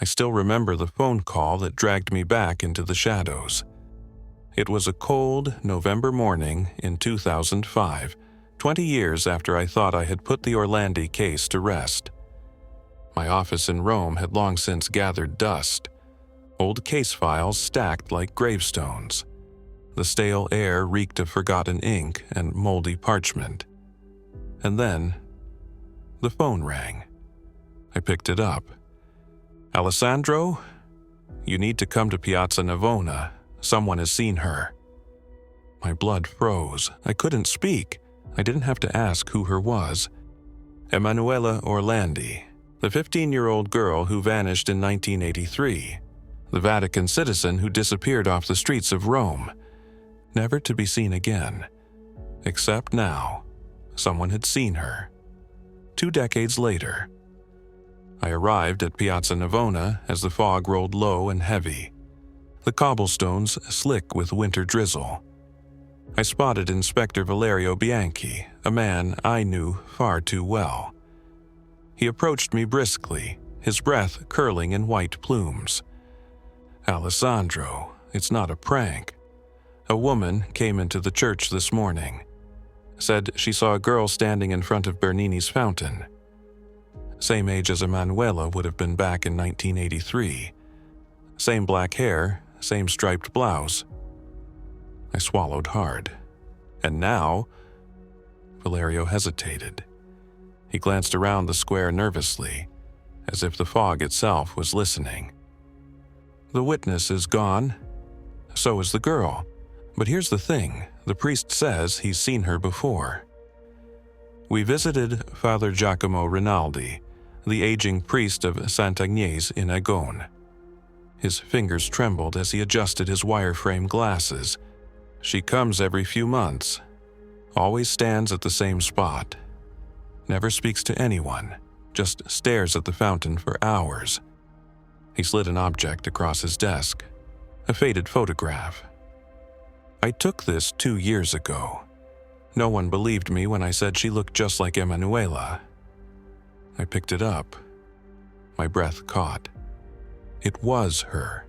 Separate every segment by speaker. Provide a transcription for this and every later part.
Speaker 1: I still remember the phone call that dragged me back into the shadows. It was a cold November morning in 2005, 20 years after I thought I had put the Orlandi case to rest. My office in Rome had long since gathered dust, old case files stacked like gravestones. The stale air reeked of forgotten ink and moldy parchment. And then, the phone rang. I picked it up. "Alessandro? You need to come to Piazza Navona. Someone has seen her." My blood froze. I couldn't speak. I didn't have to ask who her was. Emanuela Orlandi, the 15-year-old girl who vanished in 1983, the Vatican citizen who disappeared off the streets of Rome, never to be seen again. Except now, someone had seen her. 2 decades later. I arrived at Piazza Navona as the fog rolled low and heavy, the cobblestones slick with winter drizzle. I spotted Inspector Valerio Bianchi, a man I knew far too well. He approached me briskly, his breath curling in white plumes. "Alessandro, it's not a prank. A woman came into the church this morning. Said she saw a girl standing in front of Bernini's fountain. Same age as Emanuela would have been back in 1983. Same black hair, same striped blouse." I swallowed hard. "And now?" Valerio hesitated. He glanced around the square nervously, as if the fog itself was listening. "The witness is gone. So is the girl. But here's the thing, the priest says he's seen her before." We visited Father Giacomo Rinaldi, the aging priest of Sant'Agnese in Agone. His fingers trembled as he adjusted his wireframe glasses. "She comes every few months, always stands at the same spot, never speaks to anyone, just stares at the fountain for hours." He slid an object across his desk, a faded photograph. "I took this 2 years ago. No one believed me when I said she looked just like Emanuela." I picked it up. My breath caught. It was her.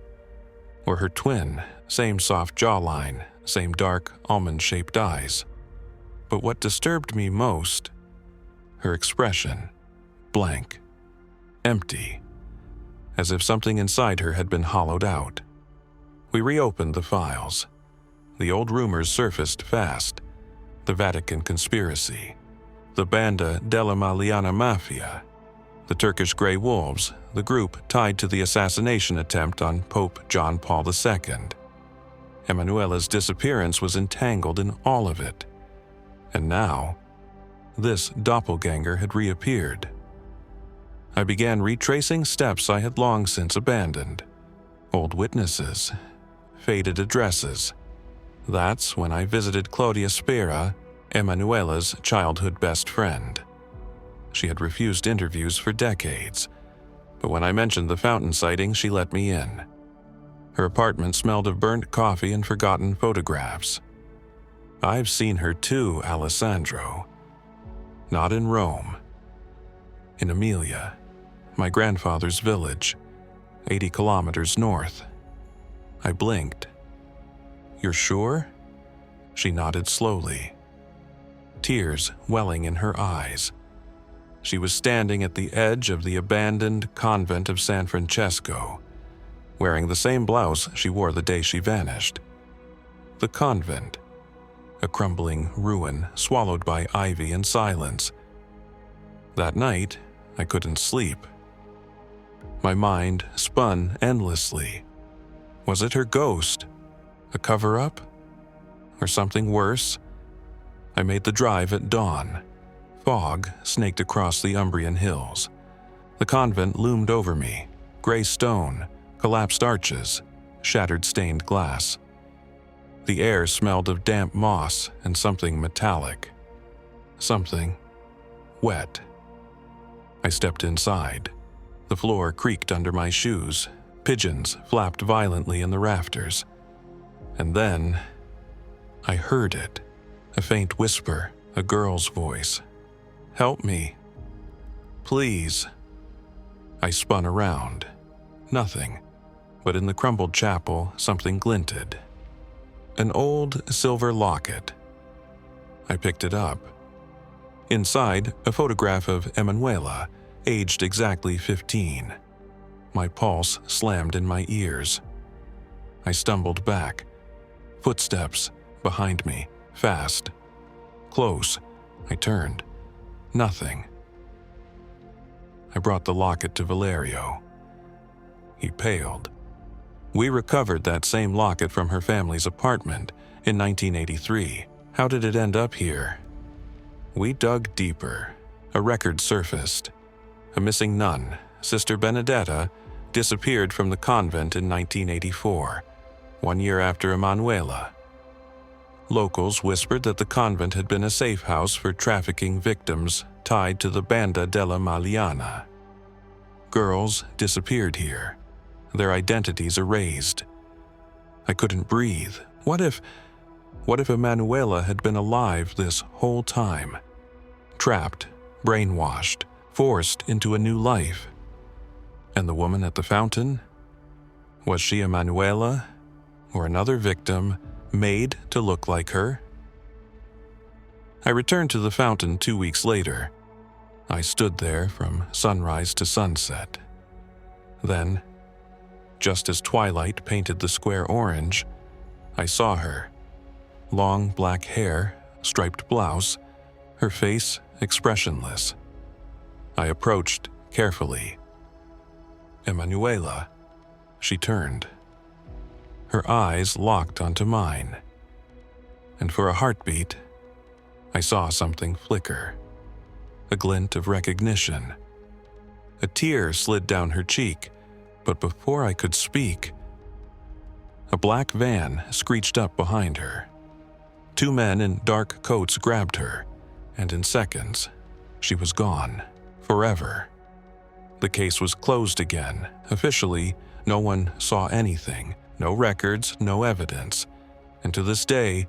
Speaker 1: Or her twin, same soft jawline, same dark, almond-shaped eyes. But what disturbed me most, her expression, blank, empty, as if something inside her had been hollowed out. We reopened the files. The old rumors surfaced fast. The Vatican conspiracy, the Banda della Maliana Mafia, the Turkish Grey Wolves, the group tied to the assassination attempt on Pope John Paul II. Emanuela's disappearance was entangled in all of it. And now, this doppelganger had reappeared. I began retracing steps I had long since abandoned. Old witnesses, faded addresses. That's when I visited Claudia Spera, Emanuela's childhood best friend. She had refused interviews for decades, but when I mentioned the fountain sighting, she let me in. Her apartment smelled of burnt coffee and forgotten photographs. "I've seen her too, Alessandro. Not in Rome. In Emilia, my grandfather's village, 80 kilometers north." I blinked. "You're sure?" She nodded slowly, tears welling in her eyes. She was standing at the edge of the abandoned convent of San Francesco, wearing the same blouse she wore the day she vanished. The convent, a crumbling ruin swallowed by ivy and silence. That night, I couldn't sleep. My mind spun endlessly. Was it her ghost? A cover-up? Or something worse? I made the drive at dawn. Fog snaked across the Umbrian hills. The convent loomed over me, gray stone, collapsed arches, shattered stained glass. The air smelled of damp moss and something metallic. Something wet. I stepped inside. The floor creaked under my shoes. Pigeons flapped violently in the rafters. And then, I heard it. A faint whisper, a girl's voice. "Help me. Please." I spun around. Nothing, but in the crumbled chapel something glinted. An old silver locket. I picked it up. Inside, a photograph of Emanuela, aged exactly 15. My pulse slammed in my ears. I stumbled back. Footsteps behind me, fast. Close. I turned. Nothing. I brought the locket to Valerio. He paled. We recovered that same locket from her family's apartment in 1983. How did it end up here? We dug deeper. A record surfaced. A missing nun, Sister Benedetta, disappeared from the convent in 1984, 1 year after Emanuela. Locals whispered that the convent had been a safe house for trafficking victims tied to the Banda della Maliana. Girls disappeared here, their identities erased. I couldn't breathe. What if Emanuela had been alive this whole time? Trapped, brainwashed, forced into a new life. And the woman at the fountain? Was she Emanuela, or another victim made to look like her? I returned to the fountain 2 weeks later. I stood there from sunrise to sunset. Then, just as twilight painted the square orange, I saw her. Long black hair, striped blouse, her face expressionless. I approached carefully. Emanuela. She turned. Her eyes locked onto mine. And for a heartbeat, I saw something flicker. A glint of recognition. A tear slid down her cheek, but before I could speak, a black van screeched up behind her. 2 men in dark coats grabbed her, and in seconds, she was gone, forever. The case was closed again. Officially, no one saw anything, no records, no evidence. And to this day,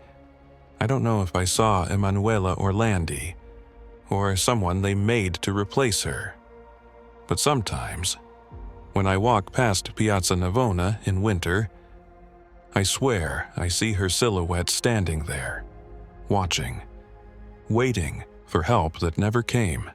Speaker 1: I don't know if I saw Emanuela Orlandi, or someone they made to replace her. But sometimes, when I walk past Piazza Navona in winter, I swear I see her silhouette standing there, watching, waiting for help that never came.